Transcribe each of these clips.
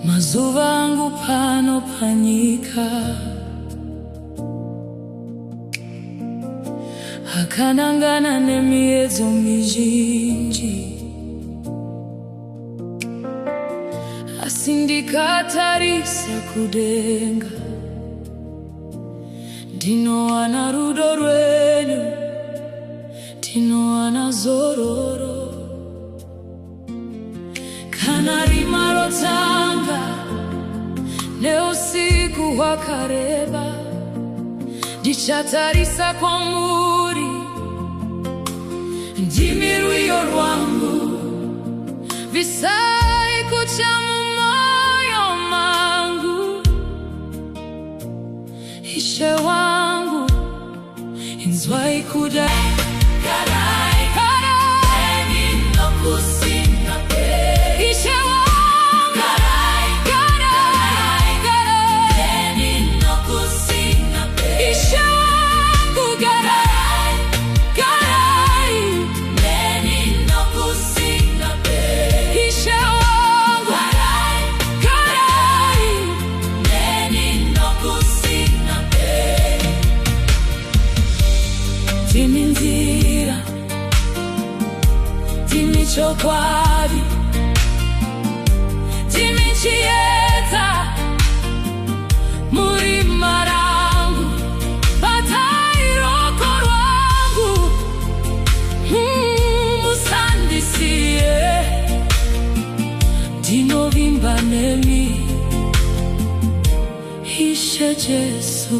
mazuva angu pano panyika akanangana nemiedzo mizhinji, asi ndikatarisa kudenga ndinowana rudo rwenyu, ndinowana zororo. Kana rima rotanga neusiku hwakareba, ndichatarisa kwamuri, ndimi rwiyo rwangu, visai kucha mumoyo mangu. Ishe wangu, inzwai kudai kadai kadai nokusinga pe. Ishe wangu kadai kadai kadai nokusinga pe. Ishe wangu kadai kadai nokusinga pe. Ishe wangu kadai kadai nokusinga pe. Ndimi nzira, ndimi chokwadi, ndimi chiedza muri marangu, batai roko rwangu. Musandisiye, ndinovimba nemi, Ishe Jesu.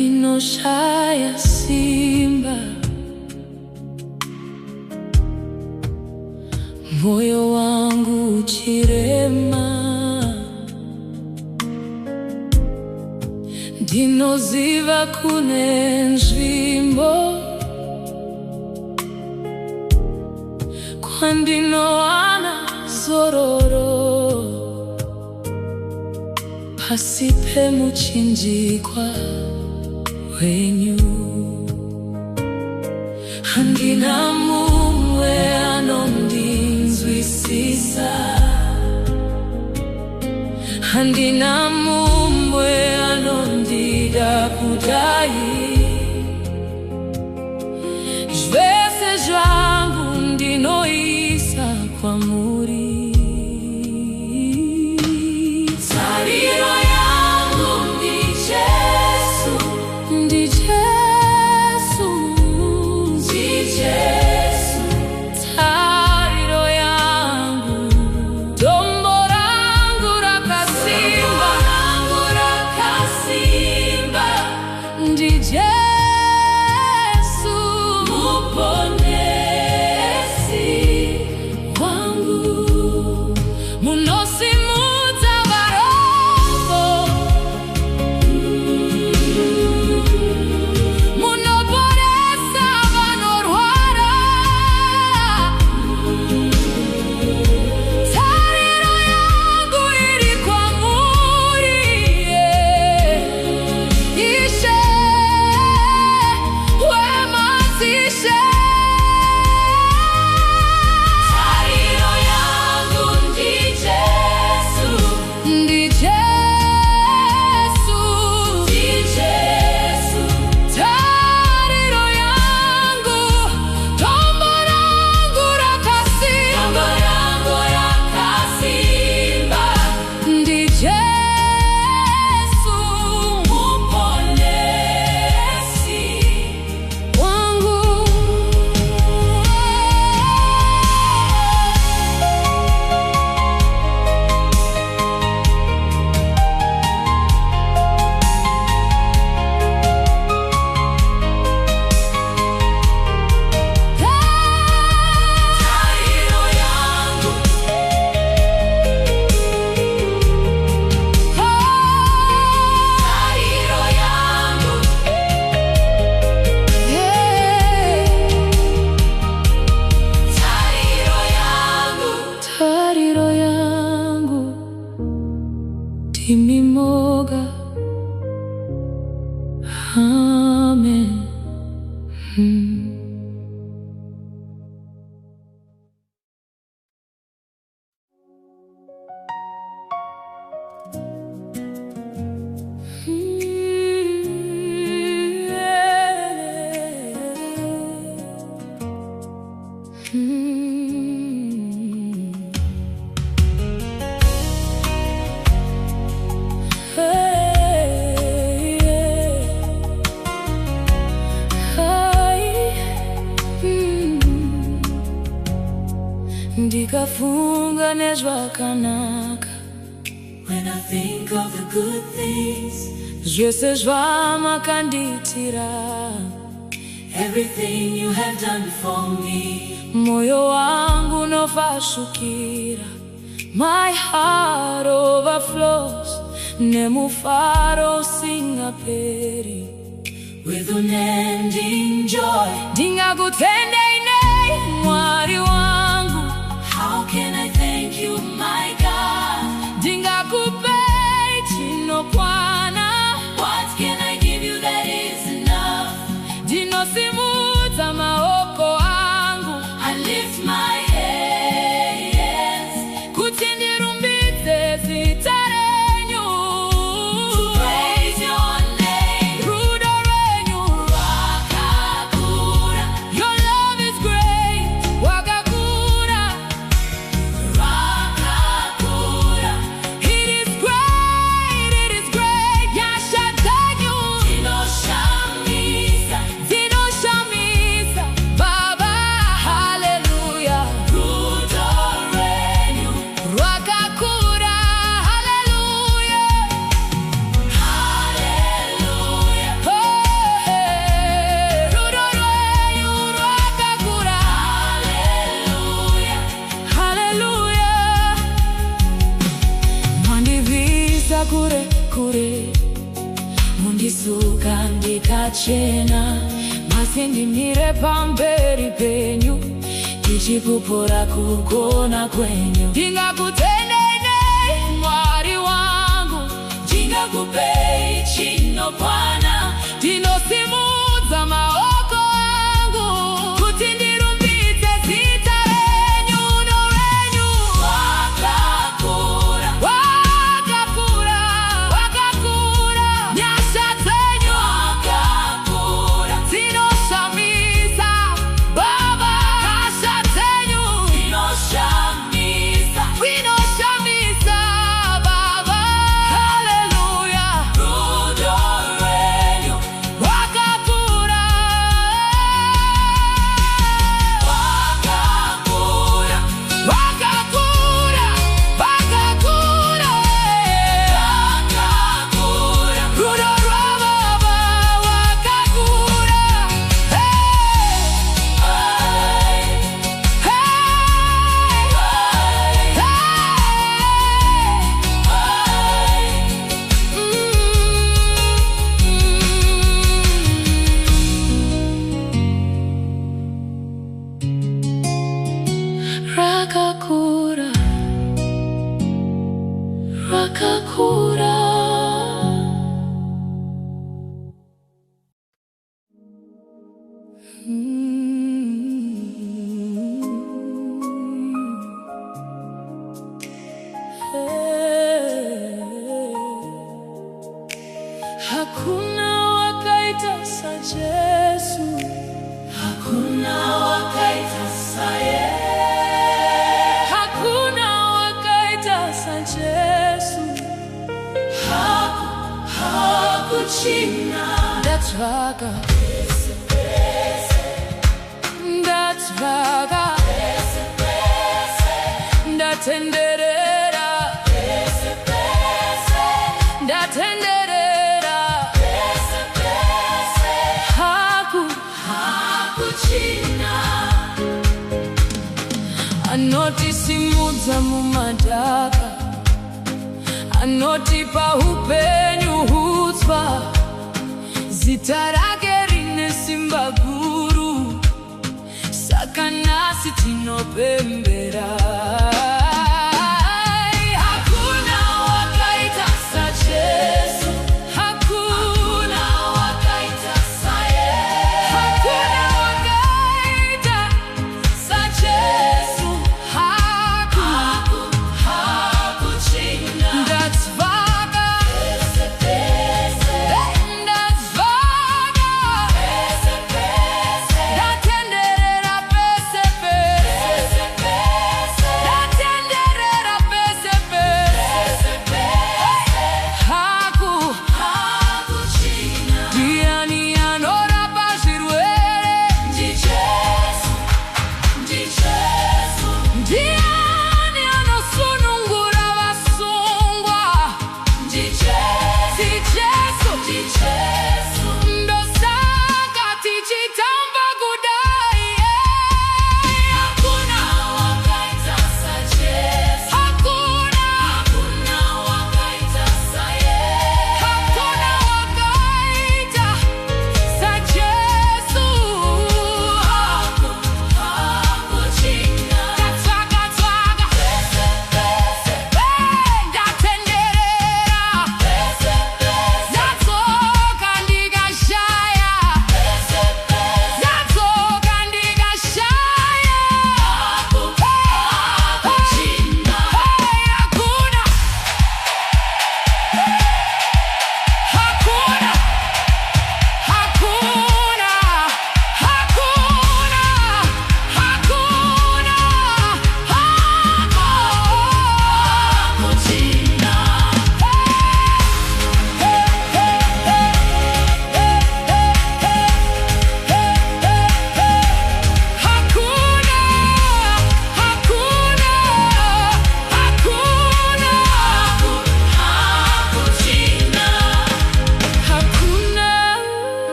Pandinoshaya simba, moyo wangu uchirema, ndinoziva kune nzvimbo kwandinowana zororo, pasi pemuchinjikwa wenyu. Handina mumwe anondinzwisisa, handina mumwe anondida kudai. Zvese zvangu ndinoisa kwamuri. Tariro yangu ndi Jesu, ndi Jesu, ndi Jesu. Tariro yangu, dombo rangu rakasimba, ndi Jesu, muponesi wangu, munosimudza varombo, munoporesa vanorwara. Tariro yangu iri kwamuri, Ishe. Amen. Ndikafunga nezvakanaka. When I think of the good things, zvese zvamakandiitira, everything you have done for me, moyo wangu unofashukira. My heart overflows nemufaro usingaperi. with unending joy. Ndingakutendei nei Mwari wangu. How can I thank you, my God? Ndingakupei chinokwana. What can I give you that is enough? Ndinosimudza maoko angu. I lift my hands kuti ndirumbidze zita renyu. to praise your name. Rudo rwenyu Rakakura, your love is great. Wakakura. Rakakura, It is great, it is great. Nyasha dzenyu Inoshamisa, dzinoshamisa. Baba, hallelujah. Rudo rwenyu, Rwakakura, hallelujah. Hallelujah, Oh, hey. Rudo rwenyu rwakakura. Hallelujah, Hallelujah. Mandivisa kure kure, mundisuka ndikachena. Masindimire pamberi penyu, ndichipupura kugona kwenyu. Ndingakutendei nei Mwari wangu. Ndingakupei chinokwana. Ndinosimudza maoko angu kuti ndirumbidze zita renyu. Rudo rwenyu Wakakura, wakakura, wakakura. Nyasha dzenyu Wakakura, dzinoshamisa. Baba, nyasha dzenyu Inoshamisa, dzinoshamisa. Baba, hallelujah. Rudo rwenyu, Wakakura. Wakakura, Wakakura, wakakura. Wakakura, Rudo rwa Baba wakakura. Hey, hey, hey, Rakakura, rakakura. Hakuna wakaita sa Yesu. hakuna wakaita saye. Hakuna wakaita sa Yesu. Hakuchina, That's Raga. That's Raga. Ndatenderera. Ndatenderera. hakuchina, Anotisimudza mumadhaka, anotipa upenyu hutsva. Zita rake rine simba guru, saka nasi tinopembera. Hakuna wakaita sa Yesu. Hakuna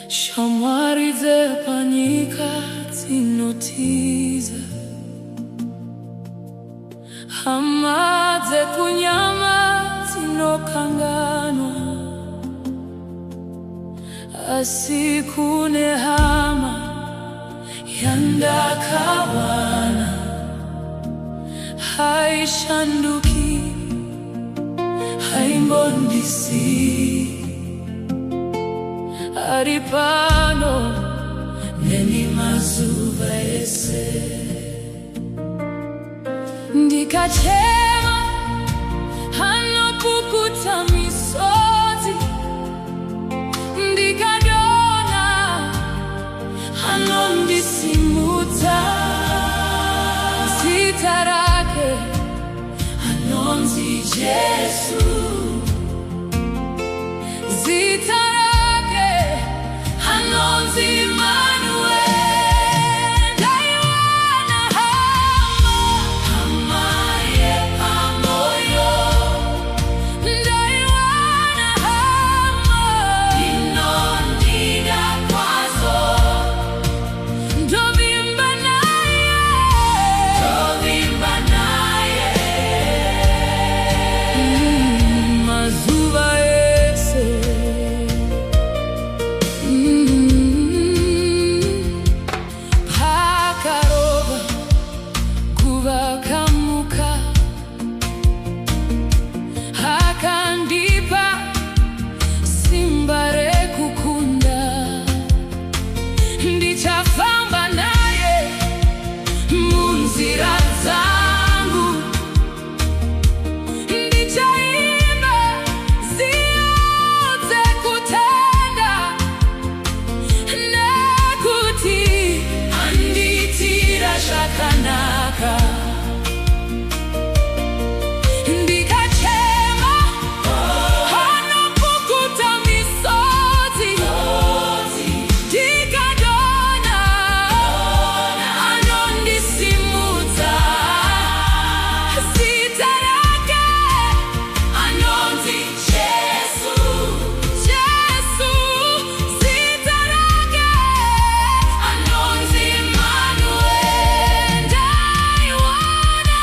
shamwari zepanyika zinotiza hamaze kunyama zinokanganwa asikune hama yandakawana haishanduki haimbondisi aripano neni mazuva ese ndikachema hanopukuta misozi ndikadona hanondisimuta zita rake hanonzi Jesu zita rake hanonzi Emmanuel ndaiwana hama yepamoyo ndaiwana hama inondida kwazo ndovimba naye mazuva ese pakaroba kuvakamuka hakandipa simba rekukunda ndichafamba naye munzira zangu ndichaimba ziyodze kutenda nekuti anditira zvakanaka ndikachema hanopukuta misozi ndikadona anondisimudza zita rake anonzi Jesu Jesu zita rake anonzi Emmanuel ndaiwana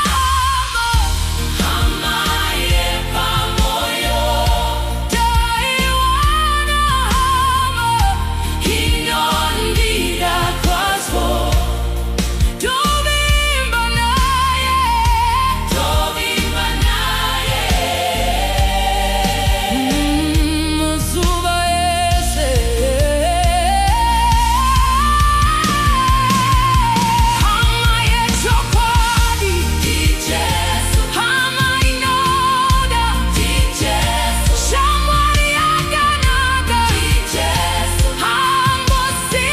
hama yepamoyo ndaiwana hama inondida kwazo ndovimba naye mazuva ese hama yechokwadi hama inoda shamwari yakanaka hambosi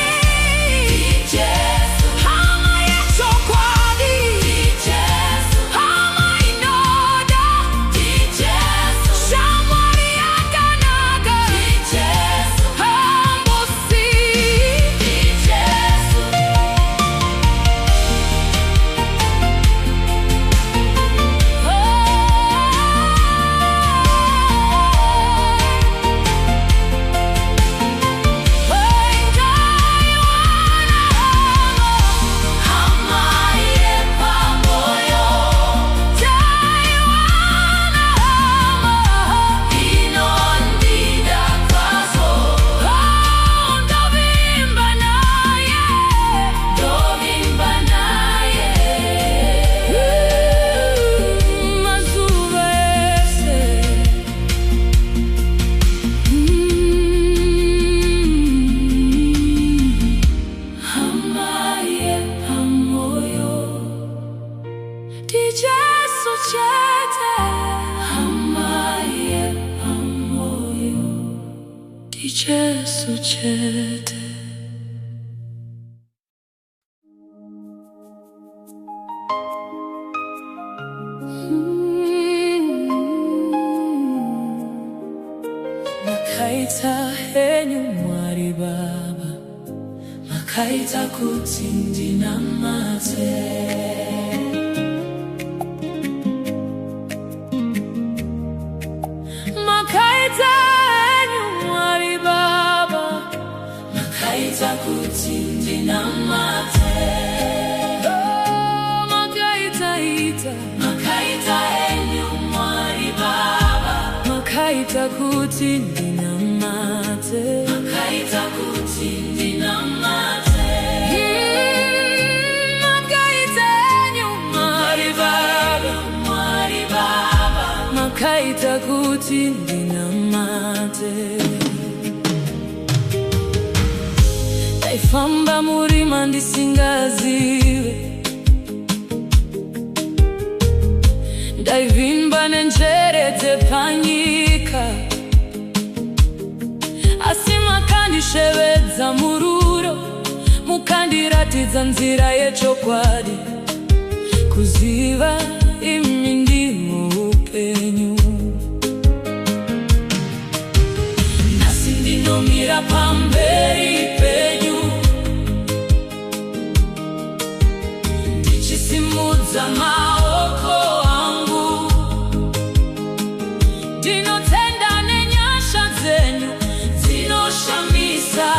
hama yechokwadi hama inoda shamwari yakanaka hambosi Jesu chete makaita henyu Mwari Baba makaita kuti ndinamate makaita henyu Mwari Baba kutindi na mate. Makaita enyu mwari baba, makaita kutindi na mate. makaita kutindi na mate. Makaita enyu mwari baba, makaita kutindi na mate. Ndaifamba murima ndisingaziwe, ndaivimba nenjere dzepanyika, asi makandishevedza mururo, mukandiratidza nzira yechokwadi, kuziva imi ndimo upenyu. Nhasi ndinomira pamberi penyu, ndichisimudza maoko angu, ndinotenda nenyasha dzenyu dzinoshamisa,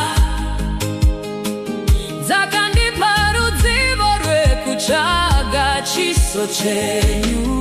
dzakandipa ruzivo rwekutsvaga chiso chenyu.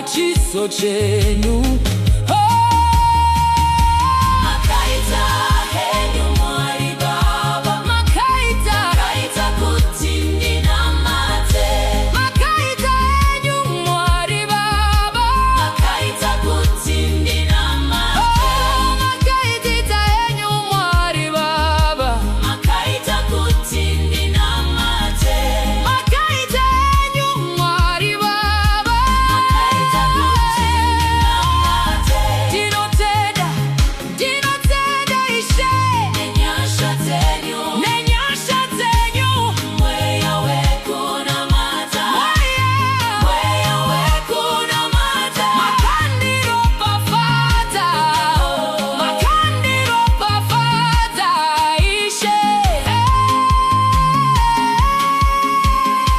Chiso chenyu. Makaita enyu mwari baba, Makaita kutindi na mate. Makaita enyu mwari baba, makaita kutindi na mate. makaita enyu mwari baba, makaita kutindi na mate. makaita enyu mwari baba, Dinotenda ishe nenyasha dzenyu, nenyasha dzenyu, mweya wekuna mata, mweya wekuna mata. makandiropafadza ishe.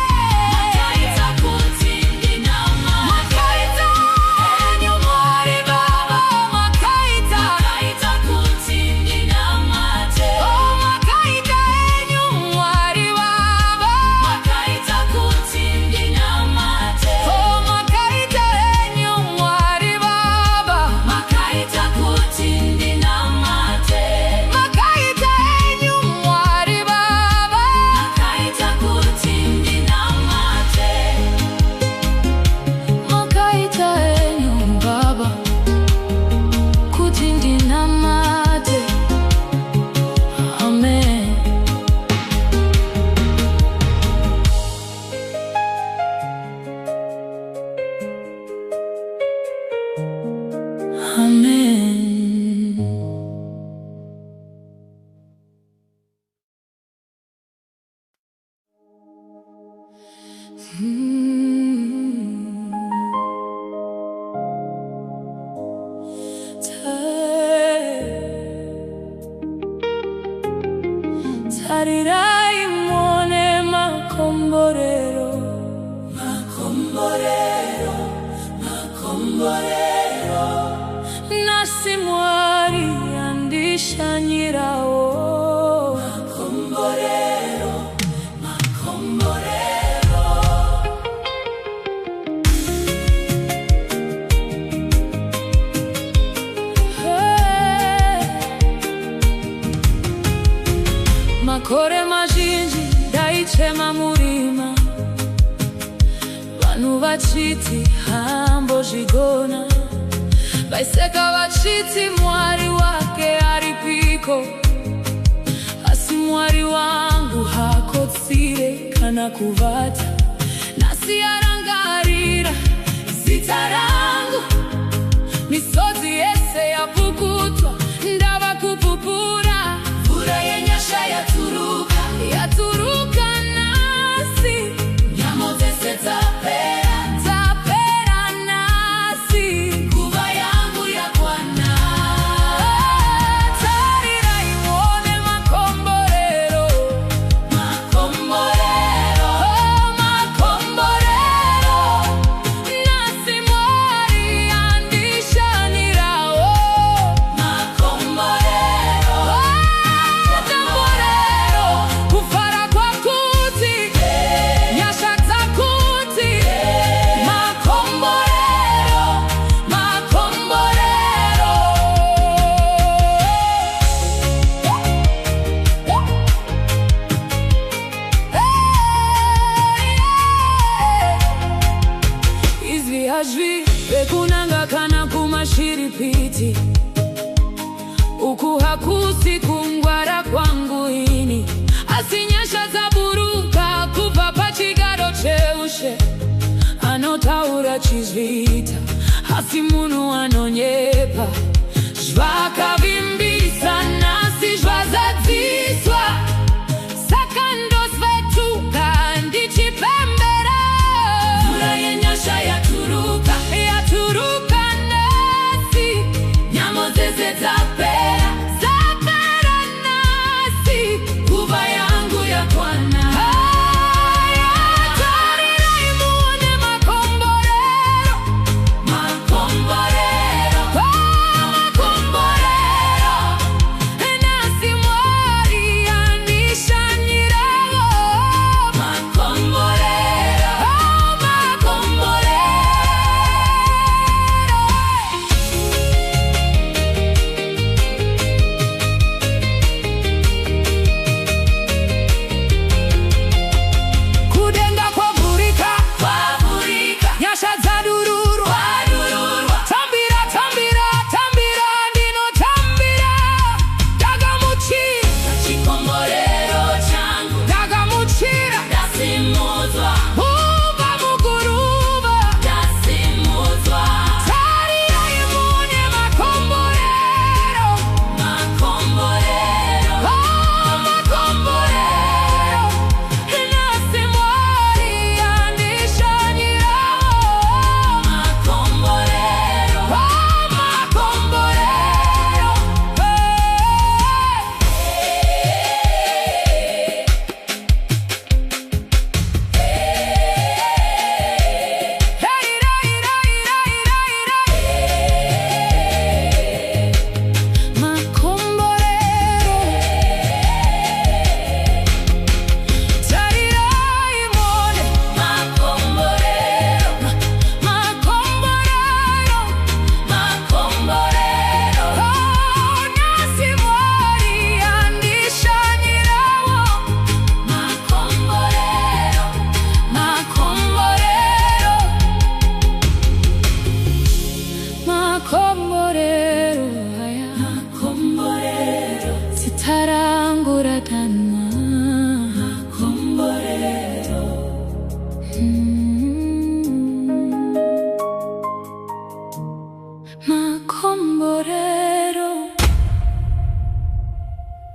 Makaita kutindi na mate. Makaita enyu mwari baba, makaita kutindi na mate. makaita enyu mwari baba, makaita kutindi na mate. makaita enyu mwari baba, makaita kutindi na mate. makaita enyu mwari baba, makaita kutindi na mate. makaita enyu baba, kutindi na mate. Amen. Amen. Tarirai muone makomborero, Makomborero, makomborero. nasi muone vachiti hambo zhigona vaiseka vachiti mwari wake aripiko, asi mwari wangu hakotsire kana kuvata, nasi arangarira zita rangu. Misodzi yese yapukutwa ndava kupupura, mvura yenyasha yaturuka nasi, nyamo dzese dzapera nasi, nguva yangu yakwana. Tarira ione makomborero, makomborero, makomborero, nasi mwari andishanirawo, makomborero, makomborero, kufara kwa kuti, nyasha dzakuti, makomborero, makomborero. Izvi hazvi vekunanga kana kumashiripiti, uku hakusi kungwara kwangu ini, asi nyasha dzaburuka kubva pachigaro cheushe. Anotaura chizvita, asi munhu anonyepa, zvakavimbisa